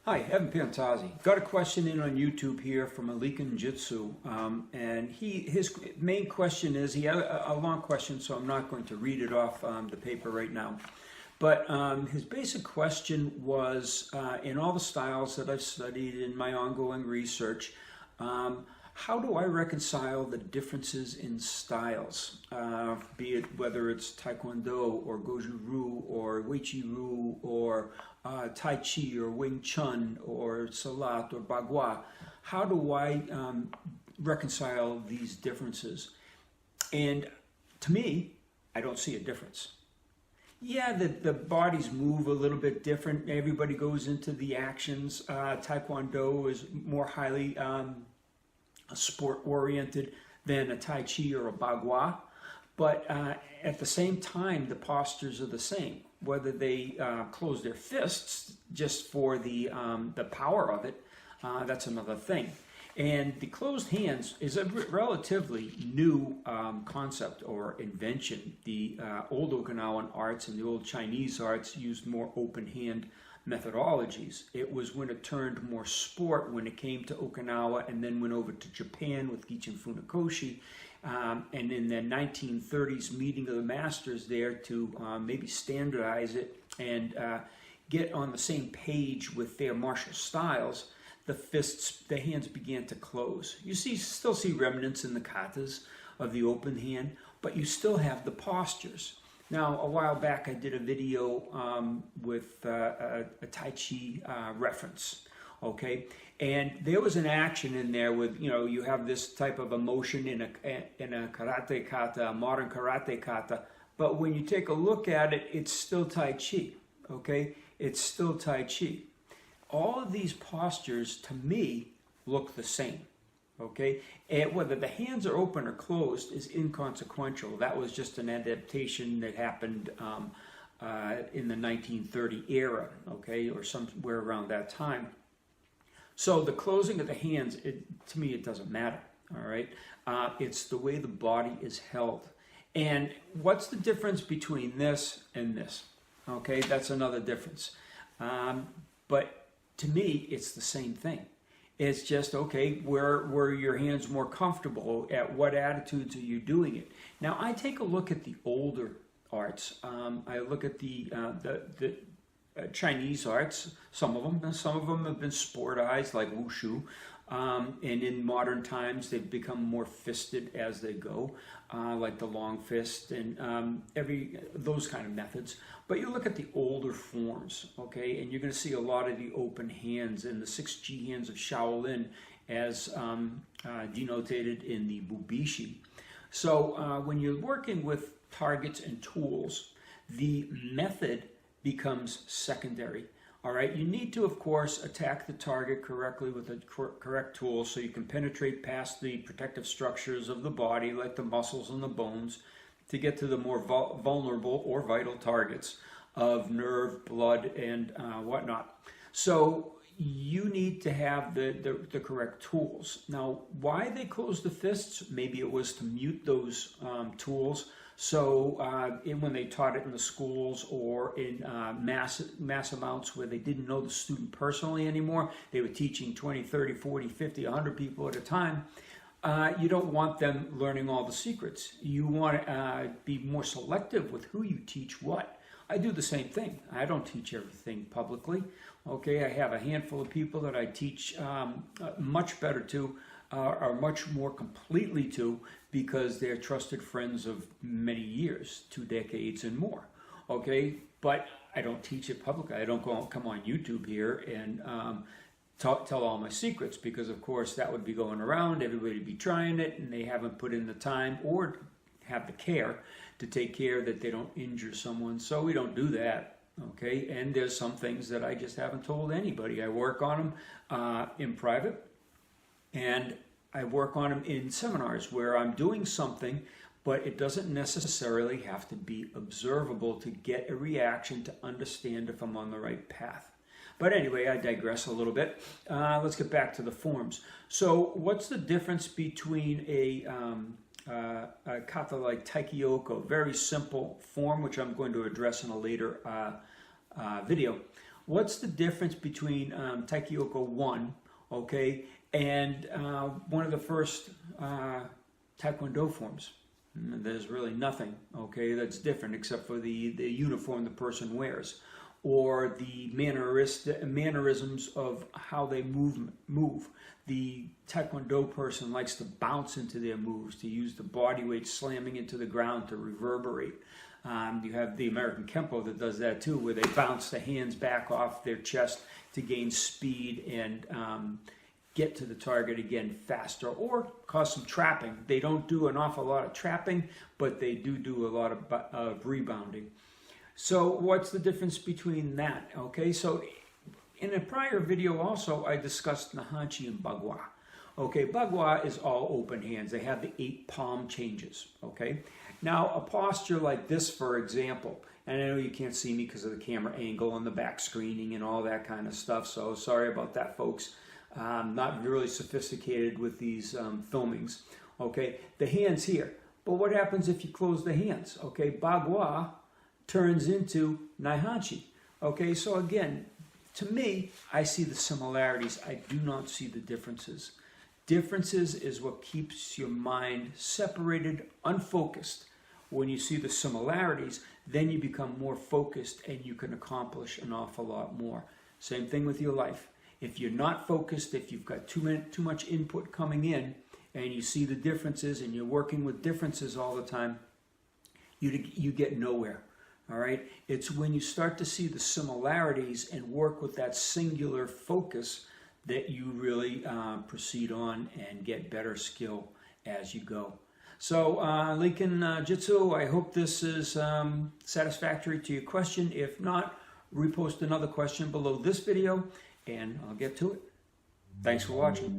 Hi, Evan Pantazi. Got a question in on YouTube here from a Liikan Jutsu, and his main question is, he had a long question, so I'm not going to read it off the paper right now. But his basic question was, in all the styles that I've studied in my ongoing research, how do I reconcile the differences in styles, be it whether it's Taekwondo or Goju-Ryu or Wei-Chi-Ryu or Tai Chi or Wing Chun or Salat or Bagua? How do I reconcile these differences? And to me, I don't see a difference. Yeah, the bodies move a little bit different. Everybody goes into the actions. Taekwondo is more highly sport-oriented than a Tai Chi or a Bagua. But at the same time, the postures are the same. Whether they close their fists just for the power of it, that's another thing. And the closed hands is a relatively new concept or invention. The old Okinawan arts and the old Chinese arts used more open hand methodologies. It was when it turned more sport when it came to Okinawa, and then went over to Japan with Gichin Funakoshi. And in the 1930s meeting of the masters there to maybe standardize it and get on the same page with their martial styles, the hands began to close. You still see remnants in the katas of the open hand, but you still have the postures. Now, a while back I did a video with a Tai Chi reference. Okay, and there was an action in there with, you have this type of emotion in a karate kata, a modern karate kata, but when you take a look at it, it's still Tai Chi, okay? It's still Tai Chi. All of these postures, to me, look the same, okay? And whether the hands are open or closed is inconsequential. That was just an adaptation that happened in the 1930 era, okay, or somewhere around that time. So the closing of the hands, to me, it doesn't matter, all right? It's the way the body is held. And what's the difference between this and this? Okay, that's another difference. But to me, it's the same thing. It's just, okay, where are your hands more comfortable? At what attitudes are you doing it? Now, I take a look at the older arts. I look at the Chinese arts, some of them have been sportized, like wushu, and in modern times they've become more fisted as they go, like the long fist and those kind of methods. But you look at the older forms, okay, and you're going to see a lot of the open hands and the 6 G hands of Shaolin as denoted in the Bubishi. So when you're working with targets and tools, the method becomes secondary. All right, you need to, of course, attack the target correctly with the correct tool so you can penetrate past the protective structures of the body, like the muscles and the bones, to get to the more vulnerable or vital targets of nerve, blood, and whatnot. So you need to have the correct tools. Now, why they closed the fists? Maybe it was to mute those tools. So when they taught it in the schools or in mass amounts where they didn't know the student personally anymore, they were teaching 20, 30, 40, 50, 100 people at a time. You don't want them learning all the secrets. You want to be more selective with who you teach what. I do the same thing. I don't teach everything publicly. Okay, I have a handful of people that I teach much better to, or much more completely to, because they're trusted friends of many years, 2 decades and more. Okay, but I don't teach it publicly. I don't come on YouTube here and tell all my secrets, because of course that would be going around, everybody would be trying it, and they haven't put in the time or have the care to take care that they don't injure someone. So we don't do that. Okay, and there's some things that I just haven't told anybody. I work on them in private, and I work on them in seminars where I'm doing something, but it doesn't necessarily have to be observable to get a reaction to understand if I'm on the right path. But anyway, I digress a little bit. Let's get back to the forms. So what's the difference between a kata like Taikyoko, very simple form, which I'm going to address in a later video. What's the difference between Taikyoko 1, okay, and one of the first Taekwondo forms? There's really nothing, okay, that's different except for the uniform the person wears, or the mannerisms of how they move. The Taekwondo person likes to bounce into their moves, to use the body weight slamming into the ground to reverberate. You have the American Kempo that does that too, where they bounce the hands back off their chest to gain speed and get to the target again faster, or cause some trapping. They don't do an awful lot of trapping, but they do a lot of rebounding. So what's the difference between that? Okay, so in a prior video also I discussed Nahanchi and Bagua. Okay, Bagua is all open hands. They have the 8 palm changes, okay? Now a posture like this, for example, and I know you can't see me because of the camera angle and the back screening and all that kind of stuff, so sorry about that, folks. Not really sophisticated with these filmings, okay? The hands here, but what happens if you close the hands? Okay, Bagua turns into Naihanchi. Okay, so again, to me, I see the similarities. I do not see the differences. Differences is what keeps your mind separated, unfocused. When you see the similarities, then you become more focused and you can accomplish an awful lot more. Same thing with your life. If you're not focused, if you've got too much input coming in and you see the differences and you're working with differences all the time, you get nowhere. All right, it's when you start to see the similarities and work with that singular focus that you really proceed on and get better skill as you go. So Liikan Jutsu, I hope this is satisfactory to your question. If not, repost another question below this video and I'll get to it. Thanks for watching.